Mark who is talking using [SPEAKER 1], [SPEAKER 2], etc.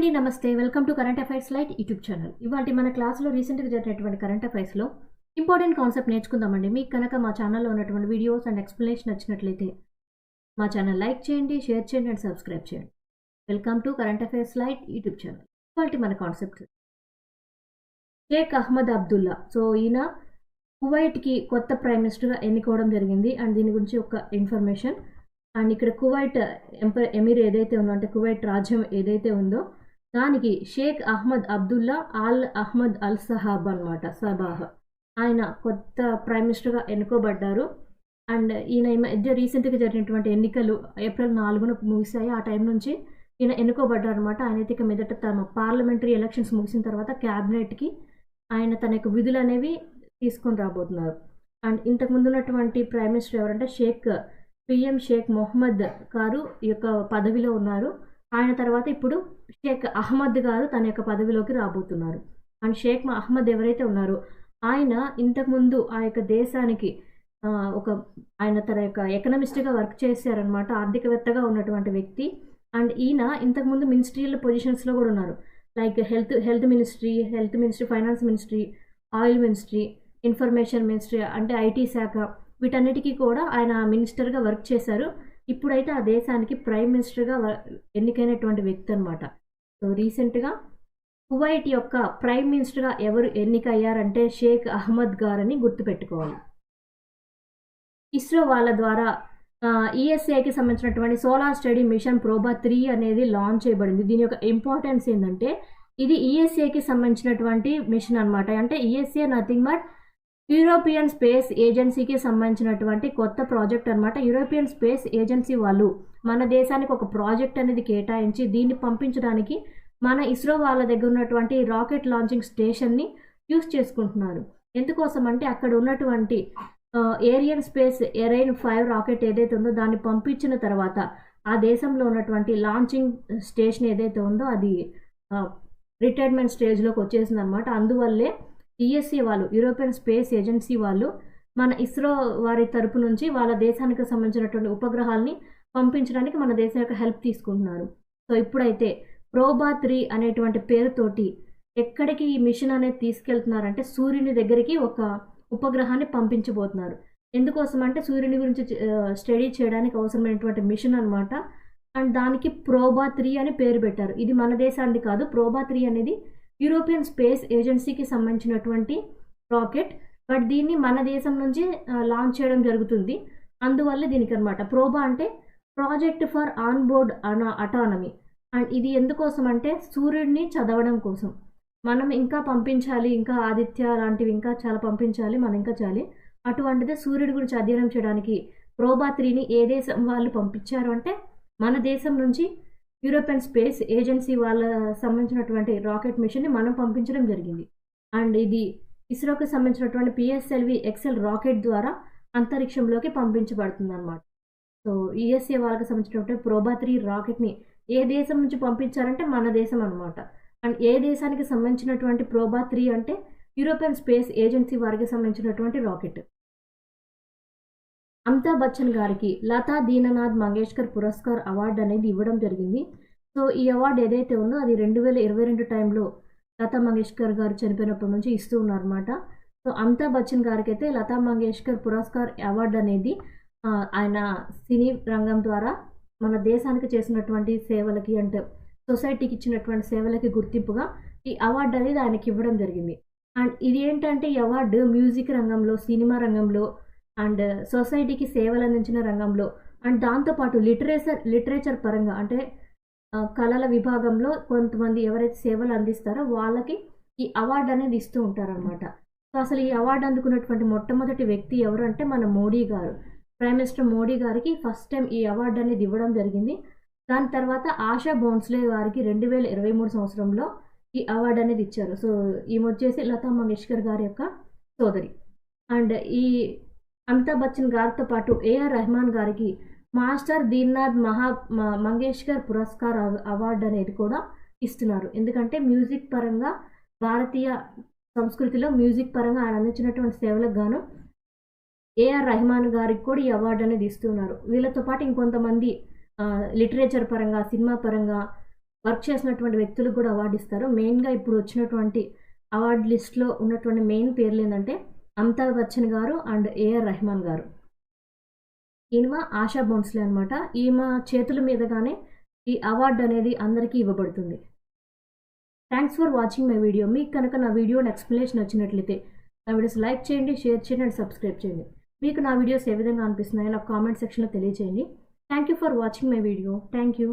[SPEAKER 1] అండి నమస్తే. Welcome to current affairs light YouTube channel. ఇవాల్టి మన క్లాస్‌లో రీసెంట్‌గా జరిగినటువంటి కరెంట్ అఫైర్స్‌లో ఇంపార్టెంట్ కాన్సెప్ట్ నేర్చుకుందామండి. మీకు కనుక మా ఛానల్‌లో ఉన్నటువంటి వీడియోస్ అండ్ ఎక్స్‌ప్లనేషన్ నచ్చినట్లయితే మా ఛానల్ లైక్ చేయండి, షేర్ చేయండి అండ్ సబ్స్క్రైబ్ చేయండి. Welcome to current affairs light YouTube channel. ఇవాల్టి మన కాన్సెప్ట్ షేక్ అహ్మద్ అబ్దుల్లా. సో ఈయన కువైట్‌కి కొత్త ప్రైమ్ మినిస్టర్‌గా ఎన్నుకోవడం జరిగింది. అండ్ దీని గురించి ఒక ఇన్ఫర్మేషన్. అండ్ ఇక్కడ కువైట్ ఎమిర్ ఏదైతే ఉందో, అంటే కువైట్ రాజ్యం ఏదైతే ఉందో దానికి షేక్ అహ్మద్ అబ్దుల్లా అల్ అహ్మద్ అల్ సహాబ్ అనమాట, సబాహ్. ఆయన కొత్త ప్రైమ్ మినిస్టర్గా ఎన్నుకోబడ్డారు. అండ్ ఈయన ఈ మధ్య రీసెంట్గా జరిగినటువంటి ఎన్నికలు ఏప్రిల్ 4న ముగిశాయి. ఆ టైం నుంచి ఈయన ఎన్నుకోబడ్డారు అనమాట. ఆయన అయితే ఇక మీదట తమ పార్లమెంటరీ ఎలక్షన్స్ ముగిసిన తర్వాత క్యాబినెట్కి ఆయన తన యొక్క విధులు అనేవి తీసుకొని రాబోతున్నారు. అండ్ ఇంతకు ముందు ఉన్నటువంటి ప్రైమ్ మినిస్టర్ ఎవరంటే పిఎం షేక్ మొహమ్మద్ గారు ఈ యొక్క పదవిలో ఉన్నారు. ఆయన తర్వాత ఇప్పుడు షేక్ అహ్మద్ గారు తన యొక్క పదవిలోకి రాబోతున్నారు. అండ్ షేక్ అహ్మద్ ఎవరైతే ఉన్నారో ఆయన ఇంతకుముందు ఆ యొక్క దేశానికి ఆయన తన యొక్క ఎకనమిస్ట్గా వర్క్ చేశారనమాట, ఆర్థికవేత్తగా ఉన్నటువంటి వ్యక్తి. అండ్ ఈయన ఇంతకుముందు మినిస్ట్రియల్ పొజిషన్స్లో కూడా ఉన్నారు. Like health ministry, finance ministry, oil ministry, information ministry, అంటే ఐటీ శాఖ, వీటన్నిటికీ కూడా ఆయన మినిస్టర్గా వర్క్ చేశారు. ఇప్పుడైతే ఆ దేశానికి ప్రైమ్ మినిస్టర్గా ఎన్నికైనటువంటి వ్యక్తి అనమాట. సో రీసెంట్గా కువైట్ యొక్క ప్రైమ్ మినిస్టర్గా ఎవరు ఎన్నికయ్యారంటే షేక్ అహ్మద్ గారని గుర్తుపెట్టుకోవాలి. ఇస్రో వాళ్ళ ద్వారా ఈఎస్ఏకి సంబంధించినటువంటి సోలార్ స్టడీ మిషన్ ప్రోబా 3 అనేది లాంచ్ చేయబడింది. దీని యొక్క ఇంపార్టెన్స్ ఏంటంటే ఇది ఈఎస్ఏకి సంబంధించినటువంటి మిషన్ అనమాట. అంటే ESA nothing but European space ఏజెన్సీకి సంబంధించినటువంటి కొత్త ప్రాజెక్ట్ అనమాట. యూరోపియన్ స్పేస్ ఏజెన్సీ వాళ్ళు మన దేశానికి ఒక ప్రాజెక్ట్ అనేది కేటాయించి దీన్ని పంపించడానికి మన ఇస్రో వాళ్ళ దగ్గర ఉన్నటువంటి రాకెట్ లాంచింగ్ స్టేషన్ని యూస్ చేసుకుంటున్నారు. ఎందుకోసం అంటే అక్కడ ఉన్నటువంటి ఏరియన్ స్పేస్ ఎరైన్ 5 రాకెట్ ఏదైతే ఉందో దాన్ని పంపించిన తర్వాత ఆ దేశంలో ఉన్నటువంటి లాంచింగ్ స్టేషన్ ఏదైతే ఉందో అది రిటైర్మెంట్ స్టేజ్లోకి వచ్చేసింది అనమాట. అందువల్లే ఈఎస్ఏ వాళ్ళు, యూరోపియన్ స్పేస్ ఏజెన్సీ వాళ్ళు మన ఇస్రో వారి తరపు నుంచి వాళ్ళ దేశానికి సంబంధించినటువంటి ఉపగ్రహాలని పంపించడానికి మన దేశం యొక్క హెల్ప్ తీసుకుంటున్నారు. సో ఇప్పుడైతే ప్రోబా 3 అనేటువంటి పేరుతోటి ఎక్కడికి ఈ మిషన్ అనేది తీసుకెళ్తున్నారంటే సూర్యుని దగ్గరికి ఒక ఉపగ్రహాన్ని పంపించబోతున్నారు. ఎందుకోసం అంటే సూర్యుని గురించి స్టడీ చేయడానికి అవసరమైనటువంటి మిషన్ అనమాట. అండ్ దానికి ప్రోబా 3 అని పేరు పెట్టారు. ఇది మన దేశానికి కాదు. ప్రోబా 3 అనేది యూరోపియన్ స్పేస్ ఏజెన్సీకి సంబంధించినటువంటి రాకెట్. బట్ దీన్ని మన దేశం నుంచి లాంచ్ చేయడం జరుగుతుంది. అందువల్ల దీనికి అనమాట ప్రోబా అంటే project for on board autonomy. And ఇది ఎందుకోసం అంటే సూర్యుడిని చదవడం కోసం. మనం ఇంకా పంపించాలి, ఇంకా ఆదిత్య లాంటివి ఇంకా చాలా పంపించాలి, మనం ఇంకా చాలి. అటువంటిదే సూర్యుడి గురించి అధ్యయనం చేయడానికి ప్రోబా 3ని ఏ దేశం వాళ్ళు పంపించారు అంటే మన దేశం నుంచి యూరోపియన్ స్పేస్ ఏజెన్సీ వాళ్ళ సంబంధించినటువంటి రాకెట్ మిషన్ని మనం పంపించడం జరిగింది. అండ్ ఇది ఇస్రోకి సంబంధించినటువంటి పిఎస్ఎల్వి ఎక్సెల్ రాకెట్ ద్వారా అంతరిక్షంలోకి పంపించబడుతుంది అనమాట. సో యుఎస్ఏ వాళ్ళకి సంబంధించినటువంటి ప్రోబా 3 రాకెట్ని ఏ దేశం నుంచి పంపించారంటే మన దేశం అనమాట. అండ్ ఏ దేశానికి సంబంధించినటువంటి ప్రోబా 3 అంటే యూరోపియన్ స్పేస్ ఏజెన్సీ వారికి సంబంధించినటువంటి రాకెట్. అమితాబ్ బచ్చన్ గారికి లతా దీననాథ్ మంగేష్కర్ పురస్కార్ అవార్డు అనేది ఇవ్వడం జరిగింది. సో ఈ అవార్డు ఏదైతే ఉందో అది 2022 టైంలో లతా మంగేష్కర్ గారు చనిపోయినప్పటి నుంచి ఇస్తూ ఉన్నారన్నమాట. సో అమితాబ్ బచ్చన్ గారికి అయితే లతా మంగేష్కర్ పురస్కార్ అవార్డు అనేది ఆయన సినీ రంగం ద్వారా మన దేశానికి చేసినటువంటి సేవలకి, అంటే సొసైటీకి ఇచ్చినటువంటి సేవలకి గుర్తింపుగా ఈ అవార్డు అనేది ఆయనకి ఇవ్వడం జరిగింది. అండ్ ఇది ఏంటంటే ఈ అవార్డు మ్యూజిక్ రంగంలో, సినిమా రంగంలో అండ్ సొసైటీకి సేవలు అందించిన రంగంలో అండ్ దాంతోపాటు లిటరేచర్ పరంగా అంటే కళల విభాగంలో కొంతమంది ఎవరైతే సేవలు అందిస్తారో వాళ్ళకి ఈ అవార్డు అనేది ఇస్తూ ఉంటారనమాట. సో అసలు ఈ అవార్డు అందుకున్నటువంటి మొట్టమొదటి వ్యక్తి ఎవరు అంటే మన మోడీ గారు. ప్రైమ్ మినిస్టర్ మోడీ గారికి ఫస్ట్ టైం ఈ అవార్డు అనేది ఇవ్వడం జరిగింది. దాని తర్వాత ఆశా భోన్స్లే గారికి 2023 సంవత్సరంలో ఈ అవార్డు అనేది ఇచ్చారు. సో ఈమె వచ్చేసి లతా మంగేష్కర్ గారి యొక్క సోదరి. అండ్ ఈ అమితాబ్ బచ్చన్ గారితో పాటు ఏఆర్ రెహమాన్ గారికి మాస్టర్ దీననాథ్ మంగేష్కర్ పురస్కార్ అవార్డు అనేది కూడా ఇస్తున్నారు. ఎందుకంటే మ్యూజిక్ పరంగా, భారతీయ సంస్కృతిలో మ్యూజిక్ పరంగా ఆయన అందించినటువంటి సేవలకు గాను ఏఆర్ రెహమాన్ గారికి కూడా ఈ అవార్డు అనేది ఇస్తున్నారు. వీళ్ళతో పాటు ఇంకొంతమంది లిటరేచర్ పరంగా, సినిమా పరంగా వర్క్ చేసినటువంటి వ్యక్తులకు కూడా అవార్డు ఇస్తారు. మెయిన్‌గా ఇప్పుడు వచ్చినటువంటి అవార్డ్ లిస్ట్‌లో ఉన్నటువంటి మెయిన్ పేర్లు ఏందంటే అమితాబ్ బచ్చన్ గారు అండ్ ఏఆర్ రెహమాన్ గారు. ఈమె ఆశా భోంస్లే అనమాట. ఈమె చేతుల మీదుగానే ఈ అవార్డ్ అనేది అందరికీ ఇవ్వబడుతుంది. Thanks for watching my video. మీకు కనుక నా వీడియో ఎక్స్‌ప్లనేషన్ నచ్చినట్లయితే నా వీడియోస్ లైక్ చేయండి, షేర్ చేయండి అండ్ సబ్స్క్రైబ్ చేయండి. మీకు నా వీడియోస్ ఏ విధంగా అనిపిస్తున్నాయో నాకు కామెంట్ సెక్షన్‌లో తెలియజేయండి. Thank you for watching my video. Thank you.